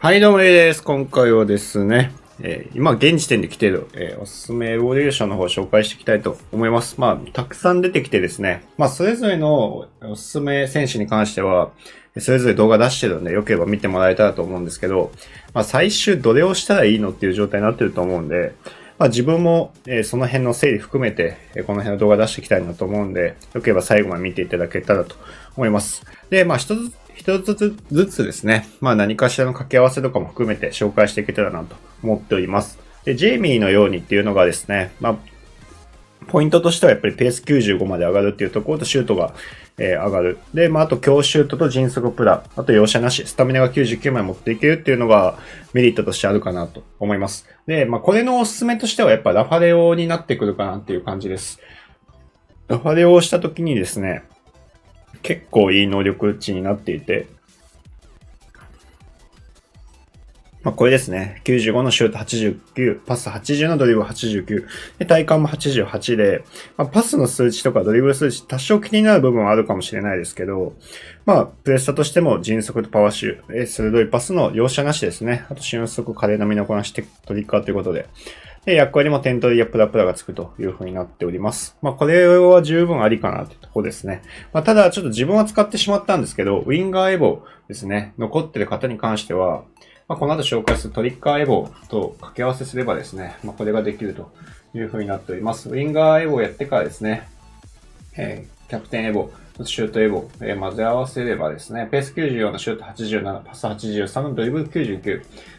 はい、どうも、レイです。今回はですね、今、現時点で来ている、おすすめエボリューションの方を紹介していきたいと思います。たくさん出てきてですね、それぞれのおすすめ選手に関しては、それぞれ動画出してるんで、よければ見てもらえたらと思うんですけど、最終どれをしたらいいのっていう状態になってると思うんで、自分も、その辺の整理含めて、この辺の動画出していきたいなと思うんで、よければ最後まで見ていただけたらと思います。で、一つずつですね、何かしらの掛け合わせとかも含めて紹介していけたらなと思っております。で、ジェイミーのようにっていうのがですね、ポイントとしてはやっぱりペース95まで上がるっていうところとシュートが、上がる。で、あと強シュートと迅速プラ、あと容赦なし、スタミナが99枚持っていけるっていうのがメリットとしてあるかなと思います。で、これのおすすめとしてはやっぱラファレオになってくるかなっていう感じです。ラファレオをした時にですね、結構いい能力値になっていて、これですね。95のシュート89、パス80のドリブル89、で、体感も88で、パスの数値とかドリブル数値多少気になる部分はあるかもしれないですけど、プレスタとしても迅速とパワーシュー、鋭いパスの容赦なしですね。あと俊足、華麗な身のこなしトリッカーということで。で、役割も点取りやプラプラがつくという風になっております。これは十分ありかなというところですね。ただ、ちょっと自分は使ってしまったんですけど、ウィンガーエボですね、残ってる方に関しては、この後紹介するトリッカーエボと掛け合わせすればですね、これができるという風になっております。ウィンガーエボをやってからですね、キャプテンエボ、シュートエボ、混ぜ合わせればですね、ペース94のシュート87、パス83のドリブル99、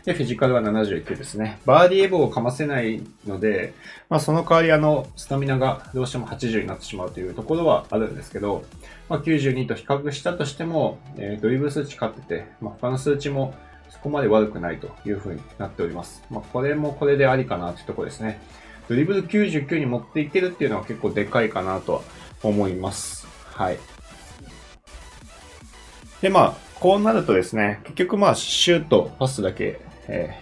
で、フィジカルは79ですね。バーディーエボをかませないので、その代わりスタミナがどうしても80になってしまうというところはあるんですけど、92と比較したとしても、ドリブル数値勝ってて、他の数値もそこまで悪くないという風になっております。これもこれでありかなというところですね。ドリブル99に持っていけるっていうのは結構でかいかなとは思います。はい。で、こうなるとですね、結局シュート、パスだけ、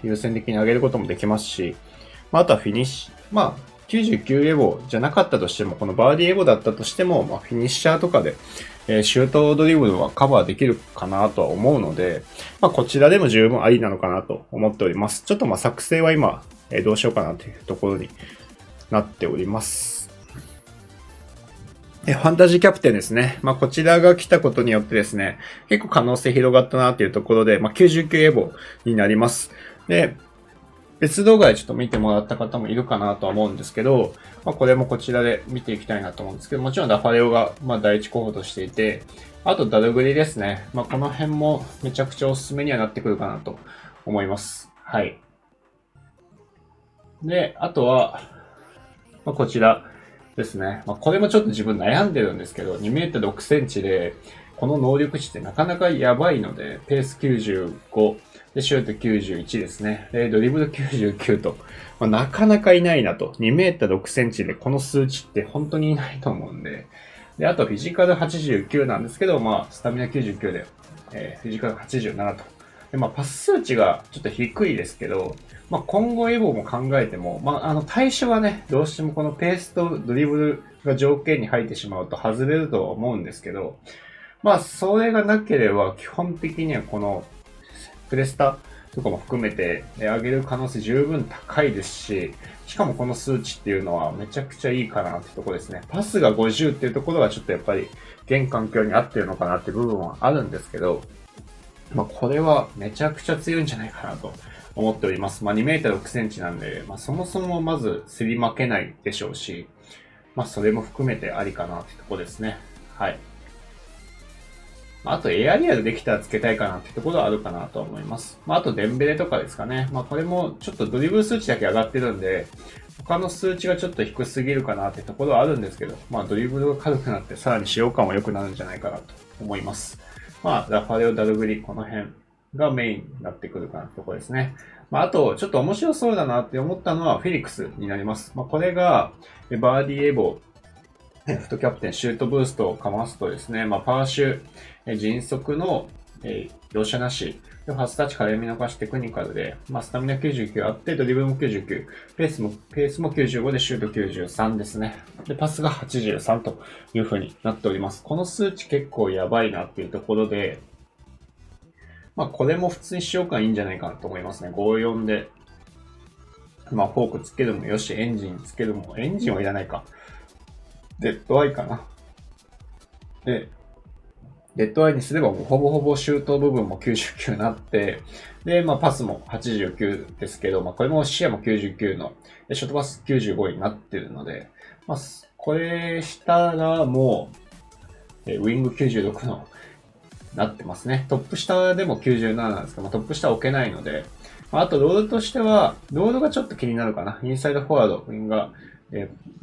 優先的に上げることもできますし、あとはフィニッシュ、99エボじゃなかったとしても、このバーディーエボだったとしても、フィニッシャーとかで、シュートドリブルはカバーできるかなとは思うので、こちらでも十分ありなのかなと思っております。ちょっと作成は今、どうしようかなというところになっております。ファンタジーキャプテンですね。こちらが来たことによってですね、結構可能性広がったなというところで、99エボになります。で、別動画でちょっと見てもらった方もいるかなとは思うんですけど、これもこちらで見ていきたいなと思うんですけど、もちろんラファレオが、第一候補としていて、あとダルグリですね。この辺もめちゃくちゃおすすめにはなってくるかなと思います。はい。で、あとは、こちらですね。これもちょっと自分悩んでるんですけど、2メートル6センチで、この能力値ってなかなかやばいので、ペース95、で、シュート91ですね。で、ドリブル99と、なかなかいないなと。2メートル6センチでこの数値って本当にいないと思うんで。で、あとフィジカル89なんですけど、スタミナ99で、フィジカル87と。で、パス数値がちょっと低いですけど、今後エボも考えても、対象はね、どうしてもこのペースとドリブルが条件に入ってしまうと外れるとは思うんですけど、それがなければ基本的にはこのプレスタとかも含めて上げる可能性十分高いですし、しかもこの数値っていうのはめちゃくちゃいいかなってところですね。パスが50っていうところがちょっとやっぱり現環境に合ってるのかなっていう部分はあるんですけど、これはめちゃくちゃ強いんじゃないかなと思っております。2メートル6センチなんで、そもそもまず競り負けないでしょうし、それも含めてありかなってとこですね。はい。あとエアリアルできたらつけたいかなってところはあるかなと思います。あとデンベレとかですかね。これもちょっとドリブル数値だけ上がってるんで、他の数値がちょっと低すぎるかなってところはあるんですけど、ドリブルが軽くなってさらに使用感も良くなるんじゃないかなと思います。ラファレオ、ダルグリ、この辺がメインになってくるかなってところですね。あと、ちょっと面白そうだなって思ったのはフェリックスになります。これが、バーディーエボ、フットキャプテン、シュートブーストをかますとですね、パワーシュ、迅速の、容赦なし、ファストタッチ、華麗見逃しテクニカルで、スタミナ99あって、ドリブルも99、ペースも95でシュート93ですね。で、パスが83という風になっております。この数値結構やばいなっていうところで、まあこれも普通に使用感いいんじゃないかなと思いますね。54で、まあフォークつけるもよし、エンジンつけるも、エンジンはいらないか。デッドアイかな。で、デッドアイにすればもうほぼほぼシュート部分も99になって、で、まあパスも89ですけど、まあこれも視野も99の、ショートパス95になってるので、まあこれしたらもう、ウィング96のなってますね。トップ下でも97なんですけど、まあ、トップ下置けないので、まあ、あとロードとしては、ロードがちょっと気になるかな。インサイドフォワード、ウィンが、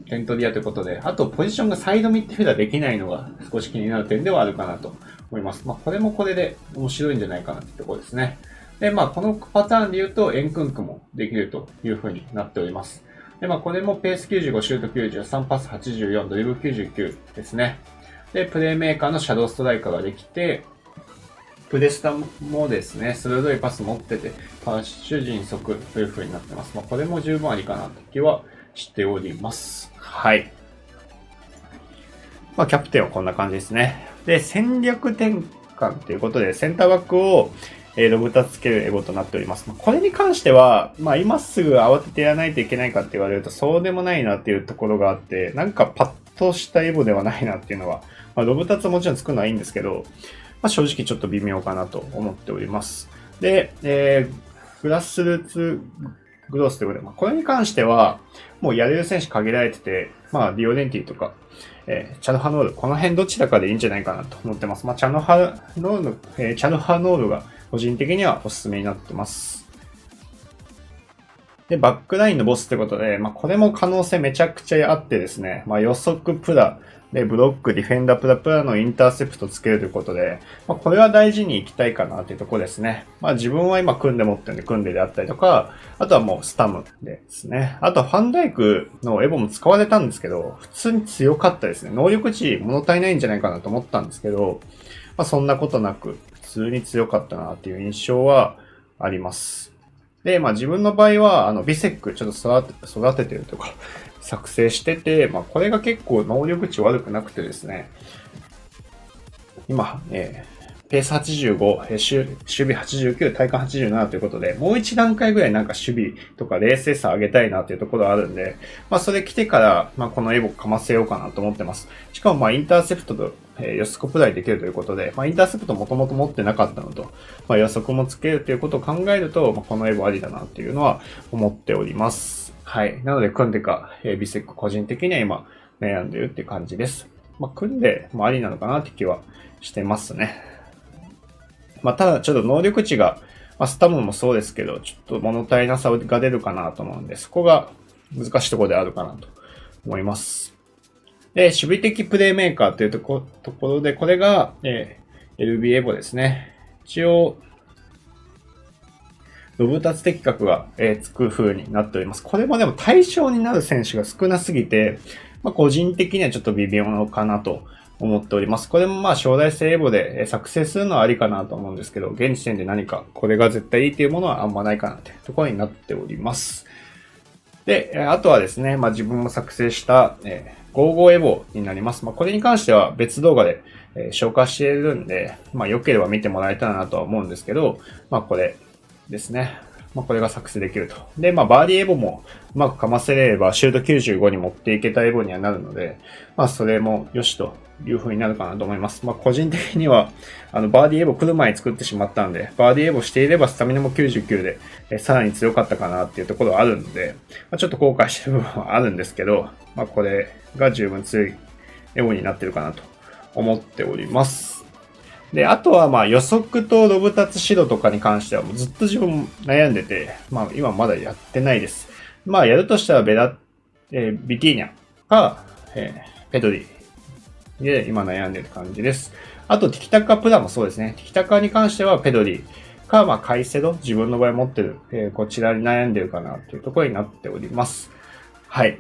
テントリアということで、あとポジションがサイドミッドフィルダーできないのが少し気になる点ではあるかなと思います。まあ、これもこれで面白いんじゃないかなってところですね。で、まあ、このパターンで言うと、エンクンクもできるという風になっております。で、まあ、これもペース95、シュート90、3パス84、ドリブル99ですね。で、プレイメーカーのシャドウストライカーができて、プレスタもですね、鋭いパス持ってて、パッシュ迅速という風になってます。まあ、これも十分ありかなと気はしております。はい。まあ、キャプテンはこんな感じですね。で、戦略転換ということで、センターバックをロブタつけるエゴとなっております。これに関しては、まあ、今すぐ慌ててやらないといけないかって言われると、そうでもないなっていうところがあって、なんかパッとしたエゴではないなっていうのは、まあ、ロブタツはもちろん作るのはいいんですけど、まあ、正直ちょっと微妙かなと思っております。で、グラスルーツグロースということで、まあ、これに関しては、もうやれる選手限られてて、まあ、リオデンティとか、チャルハノール、この辺どちらかでいいんじゃないかなと思ってます。まあ、チャルハノールが個人的にはおすすめになってます。で、バックラインのボスってことで、まあ、これも可能性めちゃくちゃあってですね、まあ、予測プラ、で、ブロック、ディフェンダー、プラのインターセプトつけるということで、まあ、これは大事にいきたいかなというところですね。まあ、自分は今組んで持ってるんで組んでであったりとか、あとはもうスタムですね。あとファンダイクのエボも使われたんですけど、普通に強かったですね。能力値物足りないんじゃないかなと思ったんですけど、まあ、そんなことなく、普通に強かったなっていう印象はあります。で、まあ自分の場合は、ビセックちょっと育ててるとか、作成してて、まあこれが結構能力値悪くなくてですね、今、ペース85、守備89、体感87ということで、もう一段階ぐらいなんか守備とか冷静さ上げたいなっていうところあるんで、まあそれ来てから、まあこのエボかませようかなと思ってます。しかもまあインターセプトと、予測プライできるということで、まあインターセプトもともと持ってなかったのと、まあ予測もつけるということを考えると、まあこのエボありだなっていうのは思っております。はい。なので組んでか、ビセック個人的には今悩んでるっていう感じです。まあ組んでもありなのかなって気はしてますね。まあ、ただちょっと能力値が、まあ、スタムもそうですけど、ちょっと物足りなさが出るかなと思うんで、そこが難しいところであるかなと思います。で、守備的プレイメーカーというところで、これが、LB エボですね。一応、ロブタツ的確が、つく風になっております。これもでも対象になる選手が少なすぎて、まあ、個人的にはちょっと微妙かなと思っております。これもまあ将来性エボで作成するのはありかなと思うんですけど、現時点で何かこれが絶対いいっていうものはあんまないかなってところになっております。で、あとはですね、まあ自分も作成した、55エボになります。まあこれに関しては別動画で、紹介しているんで、まあ良ければ見てもらえたらなとは思うんですけど、まあこれですね。まあこれが作成できると。で、まあバーディーエボもうまくかませればシュート95に持っていけたエボにはなるので、まあそれもよしという風になるかなと思います。まあ個人的には、バーディーエボ来る前に作ってしまったんで、バーディーエボしていればスタミナも99で、さらに強かったかなっていうところはあるので、まあ、ちょっと後悔してる部分はあるんですけど、まあこれが十分強いエボになってるかなと思っております。で、あとはまあ予測とロブタツ指導とかに関してはもうずっと自分悩んでて、まあ今まだやってないです。まあやるとしたらビティーニャか、ペドリで今悩んでる感じです。あとティキタカプラもそうですね。ティキタカに関してはペドリか、まあカイセド、自分の場合持ってる、こちらに悩んでるかなというところになっております。はい。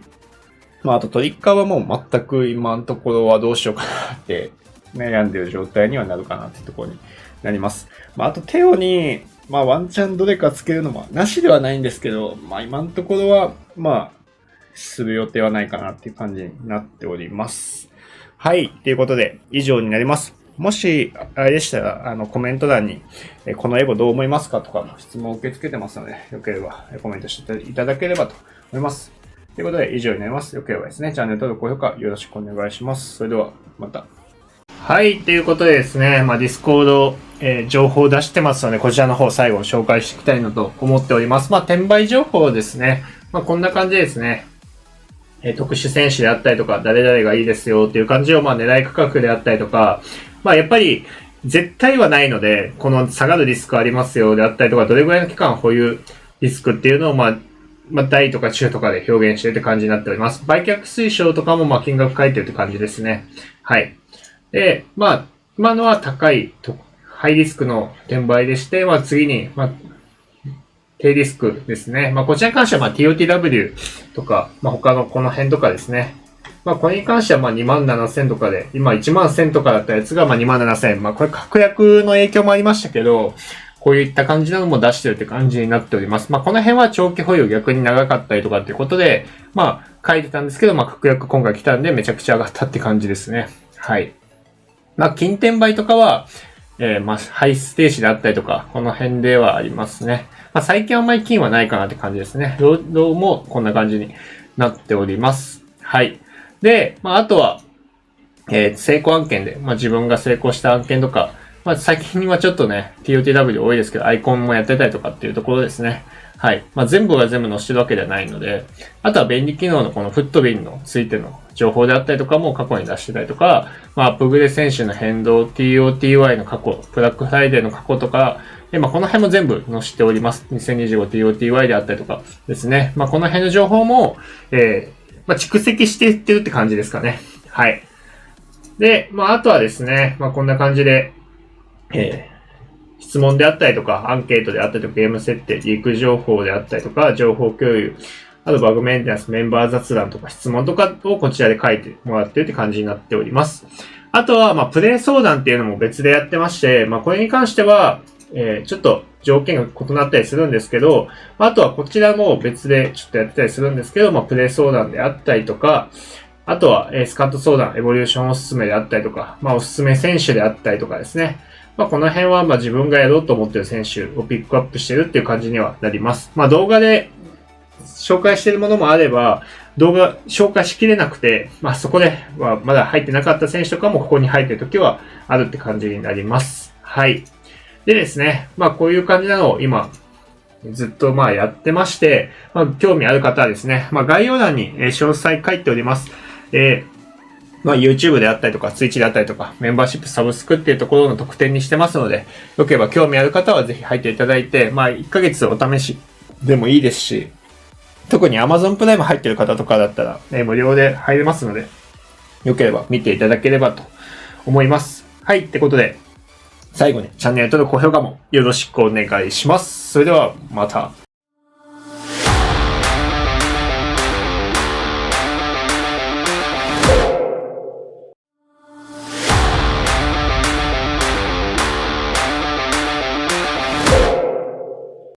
まああとトリッカーはもう全く今のところはどうしようかなって悩んでる状態にはなるかなっていうところになります。まあ、あとテオに、まあ、ワンチャンどれかつけるのもなしではないんですけど、まあ、今のところは、まあ、する予定はないかなっていう感じになっております。はい。ということで、以上になります。もし、あれでしたら、コメント欄に、このエボどう思いますかとかの質問を受け付けてますので、よければコメントしていただければと思います。ということで、以上になります。よければですね、チャンネル登録、高評価よろしくお願いします。それでは、また。はい、ということでですね、ディスコード、情報を出してますので、こちらの方最後紹介していきたいなと思っております。転売情報ですね。こんな感じですね。特殊選手であったりとか、誰々がいいですよっていう感じを、狙い価格であったりとか、やっぱり、絶対はないので、この下がるリスクありますよであったりとか、どれぐらいの期間保有リスクっていうのを、大とか中とかで表現しているって感じになっております。売却推奨とかも、金額書いてるって感じですね。はい。で、今のは高いと、ハイリスクの転売でして、次に、低リスクですね。こちらに関しては、TOTW とか、他のこの辺とかですね。これに関しては、27,000とかで、今11,000とかだったやつが、27,000。これ、確約の影響もありましたけど、こういった感じなのも出してるって感じになっております。この辺は長期保有逆に長かったりとかっていうことで、書いてたんですけど、確約今回来たんで、めちゃくちゃ上がったって感じですね。はい。金転売とかは、ハイステージであったりとか、この辺ではありますね。最近はあんまり金はないかなって感じですね。どうもこんな感じになっております。はい。で、あとは、成功案件で、自分が成功した案件とか、最近はちょっとね、TOTW 多いですけど、アイコンもやってたりとかっていうところですね。はい。全部が全部載せてるわけではないので、あとは便利機能のこのフットビンのついての情報であったりとかも過去に出してたりとか、アップグレ選手の変動、TOTY の過去、ブラックフライデーの過去とか、で、この辺も全部載せております。2025TOTY であったりとかですね。この辺の情報も、蓄積していってるって感じですかね。はい。で、あとはですね、こんな感じで、質問であったりとか、アンケートであったりとか、ゲーム設定、リーク情報であったりとか、情報共有、あとバグメンテナンス、メンバー雑談とか質問とかをこちらで書いてもらってるって感じになっております。あとは、プレイ相談っていうのも別でやってまして、これに関しては、ちょっと条件が異なったりするんですけど、あとはこちらも別でちょっとやってたりするんですけど、プレイ相談であったりとか、あとは、スカット相談、エボリューションおすすめであったりとか、おすすめ選手であったりとかですね。この辺は自分がやろうと思っている選手をピックアップしてるっていう感じにはなります。動画で紹介しているものもあれば、動画紹介しきれなくて、そこではまだ入ってなかった選手とかもここに入っている時はあるって感じになります。はい。でですね、こういう感じなのを今、ずっとやってまして、興味ある方はですね、概要欄に詳細書いております。YouTube であったりとか、Twitch であったりとか、メンバーシップサブスクっていうところの特典にしてますので、よければ興味ある方はぜひ入っていただいて、1ヶ月お試しでもいいですし、特に Amazon プライム入ってる方とかだったら、無料で入れますので、よければ見ていただければと思います。はい、ってことで、最後にチャンネル登録高評価もよろしくお願いします。それではまた。